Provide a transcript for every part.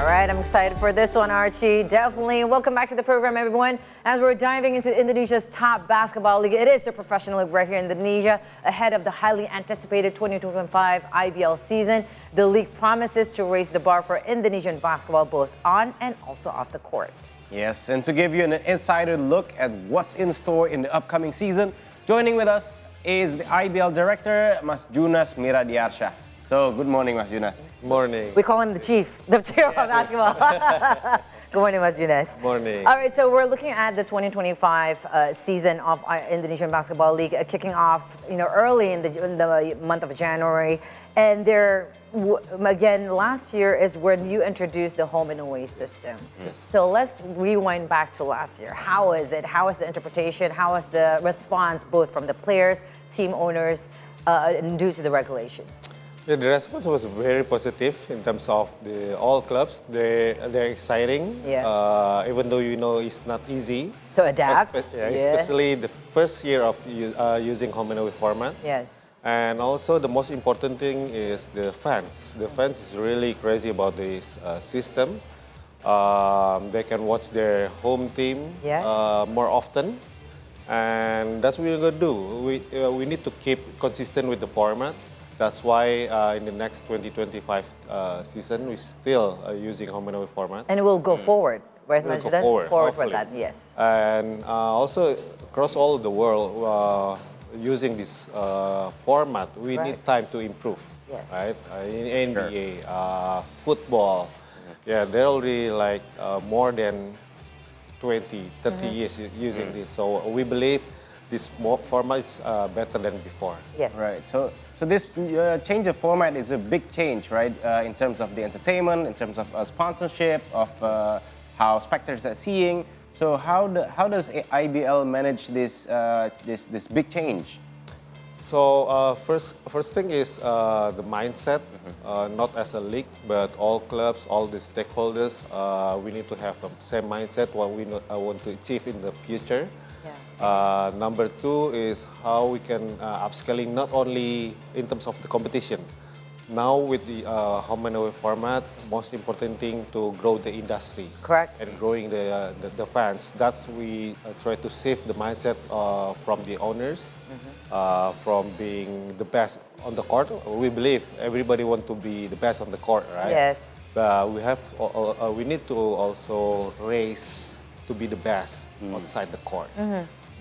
All right, I'm excited for this one, Archie. Definitely. Welcome back to the program, everyone. As we're diving into Indonesia's top basketball league, it is the professional league right here in Indonesia, ahead of the highly anticipated 2025 IBL season. The league promises to raise the bar for Indonesian basketball, both on and also off the court. Yes, and to give you an insider look at what's in store in the upcoming season, joining with us is the IBL Director, Mas Junas Miradiarsyah. So, good morning, Mas Junas. Morning. We call him the chief of basketball. Good morning, Mas Junas. Morning. All right, so we're looking at the 2025 season of Indonesian Basketball League kicking off, early in the month of January. And again, last year is when you introduced the home and away system. Yes. So let's rewind back to last year. How is it? How is the interpretation? How is the response, both from the players, team owners, due to the regulations? Yeah, the response was very positive in terms of all clubs. They're exciting, Yes. Even though it's not easy To adapt. especially the first year of using home and away format. Yes. And also the most important thing is the fans. The fans is really crazy about this system. They can watch their home team Yes. more often, and that's what we're gonna do. We need to keep consistent with the format. That's why in the next 2025 season, we're still using home and away format. And it will go forward. Where's We'll go Menjanjikan? forward, for hopefully. that, yes. And also across all the world, using this format, we Right. need time to improve. Yes. Right? In NBA, football, yeah, they're already like more than 20, 30 years using this. So we believe this format is better than before. Yes. Right. So this change of format is a big change, right? In terms of the entertainment, in terms of sponsorship, of how spectators are seeing. So how does IBL manage this big change? So first thing is the mindset, not as a league, but all clubs, all the stakeholders. We need to have the same mindset what we want to achieve in the future. Yeah. Number two is how we can upscaling not only in terms of the competition. Now with the home and away format, most important thing to grow the industry. Correct. And growing the fans. That's we try to shift the mindset from the owners, from being the best on the court. We believe everybody want to be the best on the court, right? Yes. But we need to also raise to be the best outside the court.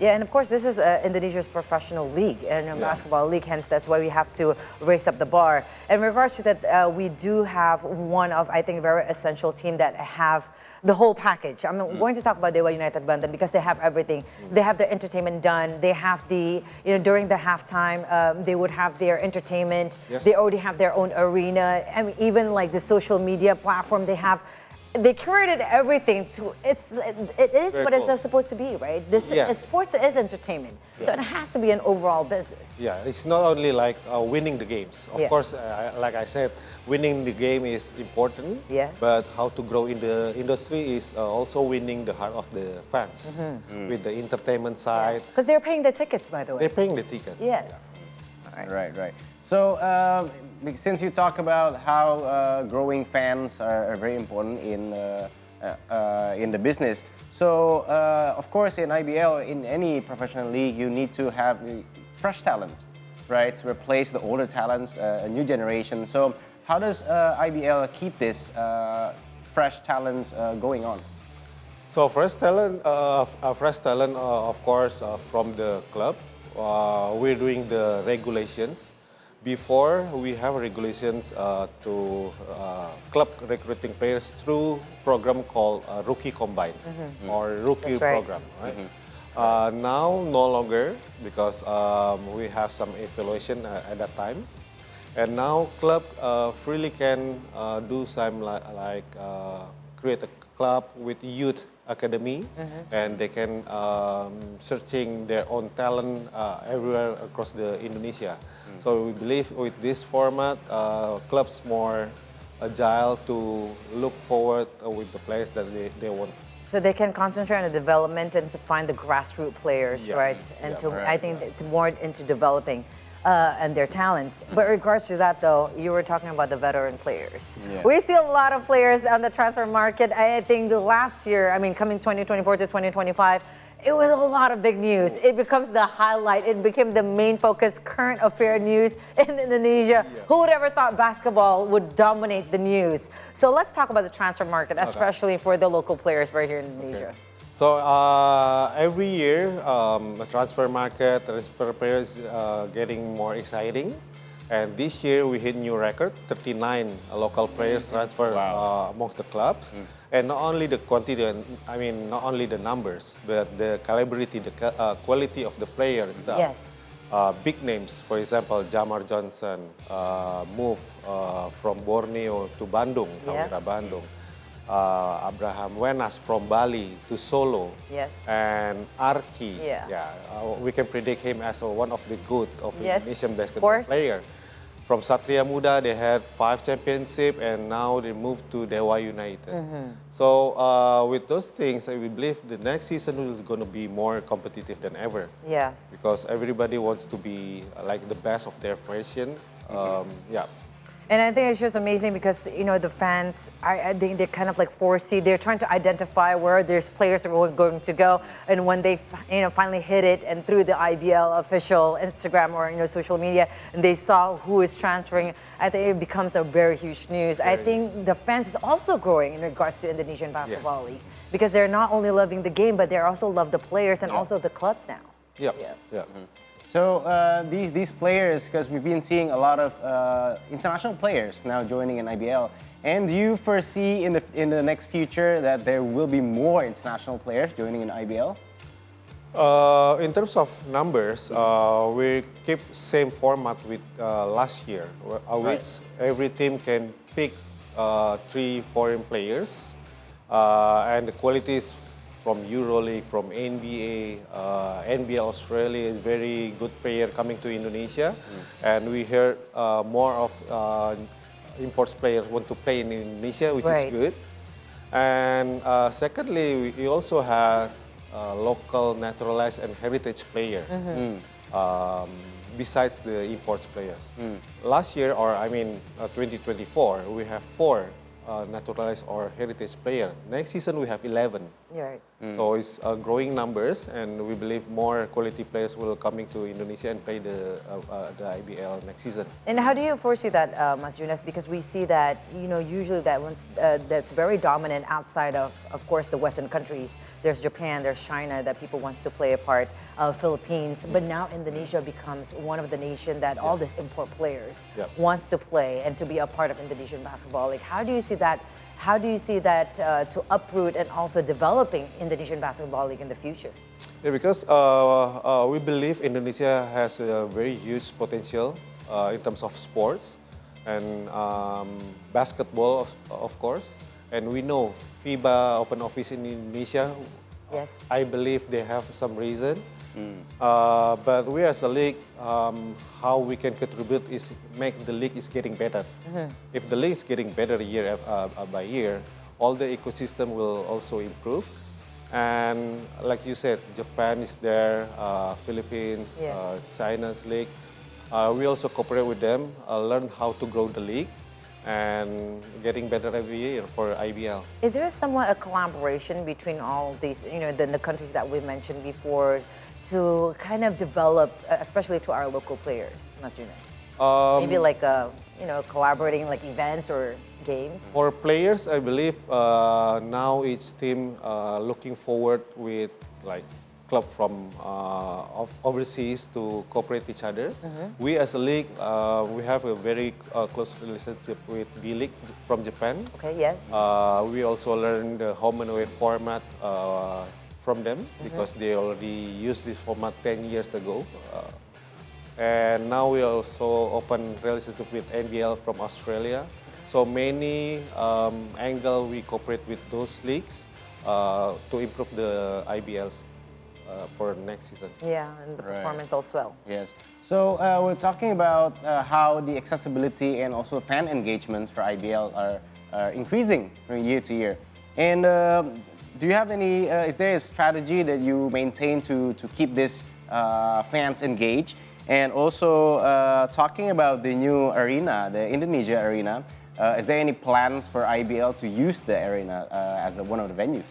Yeah, and of course, this is Indonesia's professional league and a basketball league, hence that's why we have to raise up the bar. In regards to that, we do have one of, I think, very essential team that have the whole package. I'm going to talk about Dewa United Banten because they have everything. They have the entertainment done. They have the, during the halftime, they would have their entertainment. Yes. They already have their own arena. I mean, even like the social media platform they have. They curated everything to it is Very what cool. it's supposed to be, right? Yes. Sports is entertainment, so it has to be an overall business. Yeah, it's not only like winning the games. Of course, like I said, winning the game is important. Yes. But how to grow in the industry is also winning the heart of the fans with the entertainment side. Because they're paying the tickets, by the way. They're paying the tickets. Yes. Right. So since you talk about how growing fans are very important in the business, so of course in IBL, in any professional league, you need to have fresh talents, right, to replace the older talents, a new generation. So how does IBL keep this fresh talents going on? So fresh talent, of course, from the club. We're doing the regulations. Before, we have regulations to club recruiting players through program called Rookie Combine or Rookie Program, right? Now, no longer, because we have some evaluation at that time. And now, club freely can do some create a club with youth academy, and they can searching their own talent everywhere across the Indonesia. So we believe with this format, clubs more agile to look forward with the players that they want. So they can concentrate on the development and to find the grassroots players, right? And I think it's more into developing. and their talents. But in regards to that, though, you were talking about the veteran players. Yeah. We see a lot of players on the transfer market. I think the last year, I mean, coming 2024 to 2025, it was a lot of big news. It becomes the highlight. It became the main focus, current affair news in Indonesia. Who would ever thought basketball would dominate the news? So let's talk about the transfer market, especially for the local players right here in Indonesia. Okay. So every year, the transfer market, transfer players getting more exciting. And this year we hit new record, 39 local players transfer amongst the clubs. And not only the quantity, I mean, not only the numbers, but the calibrity, the quality of the players. Yes. Big names, for example, Jamar Johnson moved from Borneo to Bandung, Prawira Bandung. Abraham Wenas from Bali to Solo. Yes. And Arki. We can predict him as one of the good of Indonesian basketball player. From Satria Muda, they had 5 championships, and now they moved to Dewa United. So with those things, we believe the next season is going to be more competitive than ever. Yes. Because everybody wants to be like the best of their version. And I think it's just amazing because, you know, the fans, I think they're kind of like foresee. They're trying to identify where there's players are going to go. And when they, finally hit it and through the IBL official Instagram or, social media, and they saw who is transferring, I think it becomes a very huge news. I think the fans is also growing in regards to Indonesian Basketball League because they're not only loving the game, but they also love the players and also the clubs now. So these players, because we've been seeing a lot of international players now joining in IBL, and do you foresee in the next future that there will be more international players joining in IBL? In terms of numbers, we keep same format with last year, which every team can pick 3 foreign players, and the quality is from EuroLeague, from NBA, NBA Australia is very good player coming to Indonesia, and we heard more of imports players want to play in Indonesia, which is good. And secondly, we also have local naturalized and heritage player besides the imports players. Last year, or 2024, we have 4 naturalized or heritage player. Next season we have 11. So it's growing numbers, and we believe more quality players will coming to Indonesia and play the IBL next season. And how do you foresee that, Mas Junas? Because we see that usually that one's that's very dominant outside of course the Western countries. There's Japan, there's China that people wants to play a part, Philippines, but now Indonesia becomes one of the nation that all these import players wants to play and to be a part of Indonesian basketball. Like, how do you see that? How do you see that to uproot and also developing Indonesian Basketball League in the future? Because we believe Indonesia has a very huge potential in terms of sports and basketball, of course. And we know FIBA Open Office in Indonesia, I believe they have some reason. But we as a league, how we can contribute is make the league is getting better. If the league is getting better year by year, all the ecosystem will also improve. And like you said, Japan is there, Philippines, China's league. We also cooperate with them, learn how to grow the league, and getting better every year for IBL. Is there somewhat a collaboration between all these, the countries that we mentioned before, to kind of develop, especially to our local players, Mas Junas? Maybe like, collaborating like events or games? For players, I believe now each team looking forward with like club from overseas to cooperate each other. We as a league, we have a very close relationship with B-League from Japan. We also learned the home and away format from them because they already used this format 10 years ago. And now we also open relationship with NBL from Australia. So many angle we cooperate with those leagues to improve the IBLs for next season. And the performance as well. Yes. So we're talking about how the accessibility and also fan engagements for IBL are increasing from year to year. And do you have is there a strategy that you maintain to keep this fans engaged? And also talking about the new arena, the Indonesia arena, is there any plans for IBL to use the arena as one of the venues?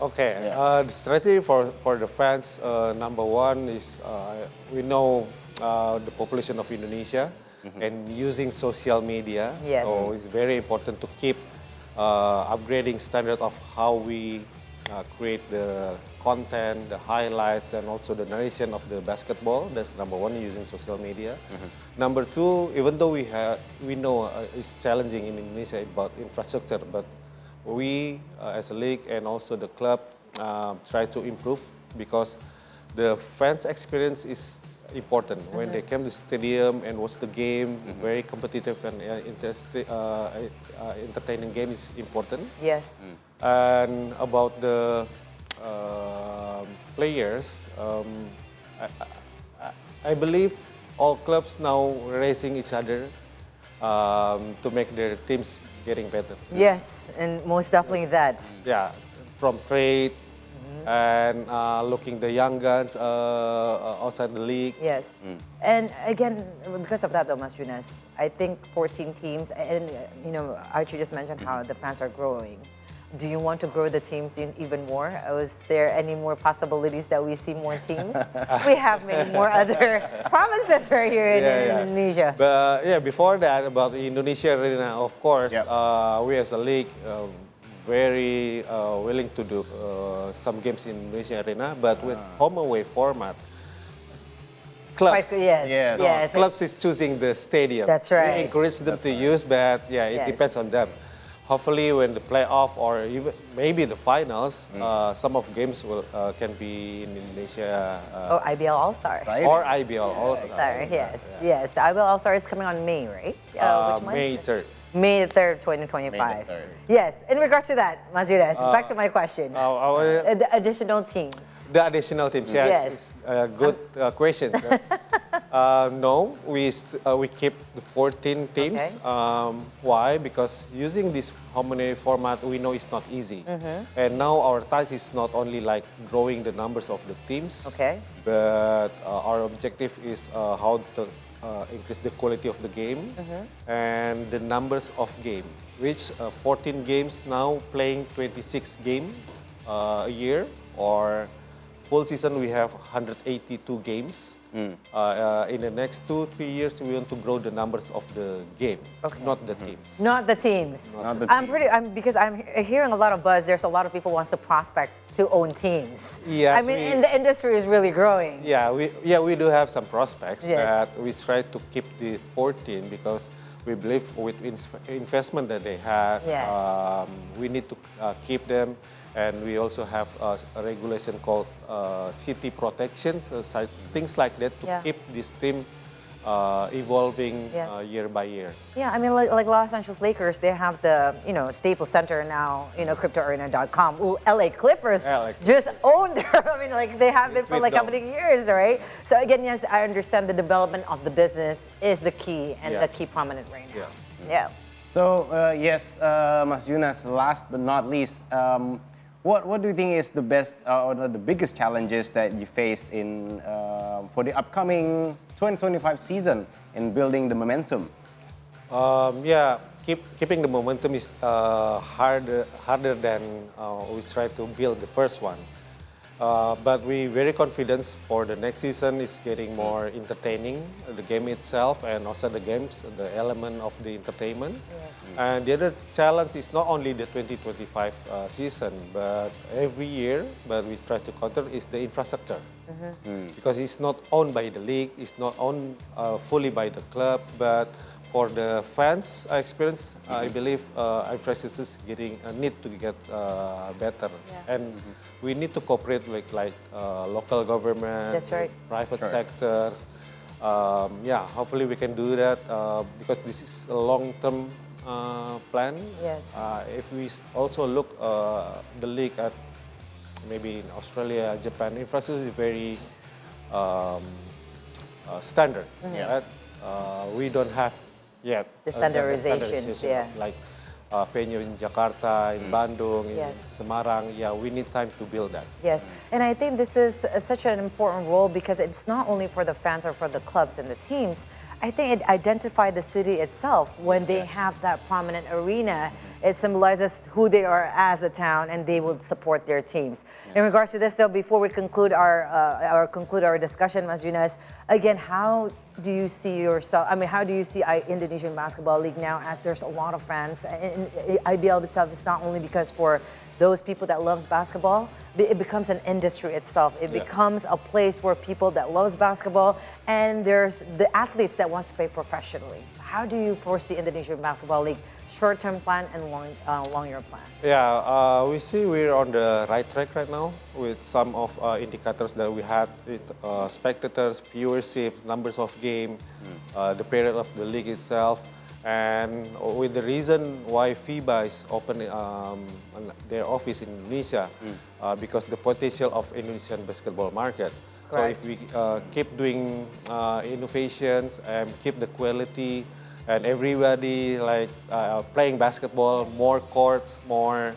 Okay, Yeah. the strategy for the fans, number one is we know the population of Indonesia and using social media. Yes. So it's very important to keep upgrading standard of how we create the content, the highlights, and also the narration of the basketball. That's number one, using social media. Number two, even though we know it's challenging in Indonesia about infrastructure, but we as a league and also the club try to improve because the fans' experience is important. When they come to stadium and watch the game, very competitive and entertaining game is important. Yes. And about the players, I believe all clubs now racing each other to make their teams getting better. Yes, and most definitely that. Yeah, from trade and looking the young guns outside the league. Yes. And again, because of that though, Mas Junas, I think 14 teams, and Archie just mentioned how the fans are growing. Do you want to grow the teams even more? Was there any more possibilities that we see more teams? We have many more other provinces right here in Indonesia. But yeah, before that, about the Indonesia arena, of course, we as a league very willing to do some games in Indonesia arena, but with home away format. Clubs. Yes. Clubs is choosing the stadium. That's right. We encourage them to use, but it depends on them. Hopefully, when the playoff or even maybe the finals, some of games can be in Indonesia. IBL All-Star. Or IBL All-Star. Yes. The IBL All-Star is coming on May, right? Which month? May 3rd. May 3rd, 2025. Yes. In regards to that, Mas Junas, back to my question. The additional teams. The additional teams, yes. It's a good question. No, we keep the 14 teams. Okay. Why? Because using this harmony format, we know it's not easy. And now our task is not only like growing the numbers of the teams, but our objective is how to increase the quality of the game and the numbers of game, which 14 games now playing 26 games a year, or full season we have 182 games. In the next 2-3 years, we want to grow the numbers of the game, not the teams. Not the teams. Because I'm hearing a lot of buzz. There's a lot of people wants to prospect to own teams. Yes, I mean, and the industry is really growing. We do have some prospects, but we try to keep the 14 because we believe with investment that they have, we need to keep them. And we also have a regulation called city protection, things like that to keep this team evolving year by year. Yeah, I mean, like Los Angeles Lakers, they have the Staples Center now, CryptoArena.com. Ooh, LA Clippers just own their. I mean, like they have it for like how many years, right? So again, yes, I understand the development of the business is the key and the key prominent right now. Yeah. So yes, Mas Junas, last but not least. What do you think is the best or the biggest challenges that you faced in for the upcoming 2025 season in building the momentum? Keeping the momentum is harder than we try to build the first one. But we very confident for the next season is getting more entertaining, the game itself and also the games, the element of the entertainment. And the other challenge is not only the 2025 season, but every year, but we try to counter is the infrastructure. Because it's not owned by the league, it's not owned fully by the club, but for the fans experience, I believe infrastructure is need to get better. And we need to cooperate with local government, private sectors. Hopefully we can do that because this is a long-term plan. If we also look the league at maybe in Australia, Japan, infrastructure is very standard. Right? We don't have yet the standardization, of venue in Jakarta, in Bandung, in Yes. Semarang. Yeah, we need time to build that. Yes, and I think this is such an important role because it's not only for the fans or for the clubs and the teams. I think it identifies the city itself when they have that prominent arena. It symbolizes who they are as a town, and they will support their teams. In regards to this, though, before we conclude our discussion, Mas Junas, again, how do you see yourself? I mean, how do you see Indonesian Basketball League now? As there's a lot of fans, and IBL itself is not only because for those people that loves basketball, it becomes an industry itself. It becomes a place where people that loves basketball, and there's the athletes that wants to play professionally. So how do you foresee Indonesian Basketball League short-term plan and long-year plan? Yeah, we see we're on the right track right now with some of indicators that we had with spectators, viewership, numbers of game, the period of the league itself. And with the reason why FIBA is opening their office in Indonesia, because the potential of Indonesian basketball market. Correct. So if we keep doing innovations and keep the quality, and everybody like playing basketball, more courts, more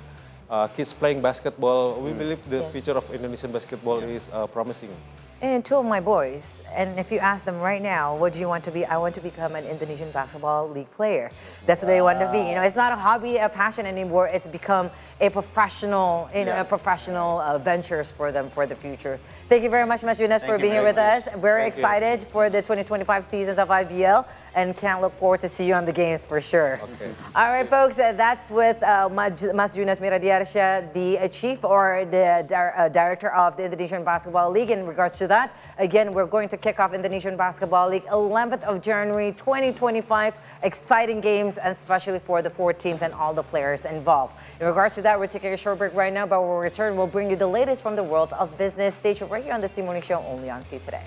kids playing basketball, we believe the future of Indonesian basketball is promising. And two of my boys, and if you ask them right now, what do you want to be? I want to become an Indonesian Basketball League player. That's what they want to be. You know, it's not a hobby, a passion anymore. It's become a professional, a professional ventures for them for the future. Thank you very much, Mas Junas, for being here with us. We're excited for the 2025 seasons of IBL and can't look forward to see you on the games for sure. Okay. All right, folks, that's with Mas Junas Miradiarsyah, the chief or the director of the Indonesian Basketball League. In regards to that, again, we're going to kick off Indonesian Basketball League 11th of January 2025. Exciting games, especially for the 4 teams and all the players involved. In regards to that, we're taking a short break right now, but when we return, we'll bring you the latest from the world of business. Stay tuned right here on the C Morning Show, only on C Today.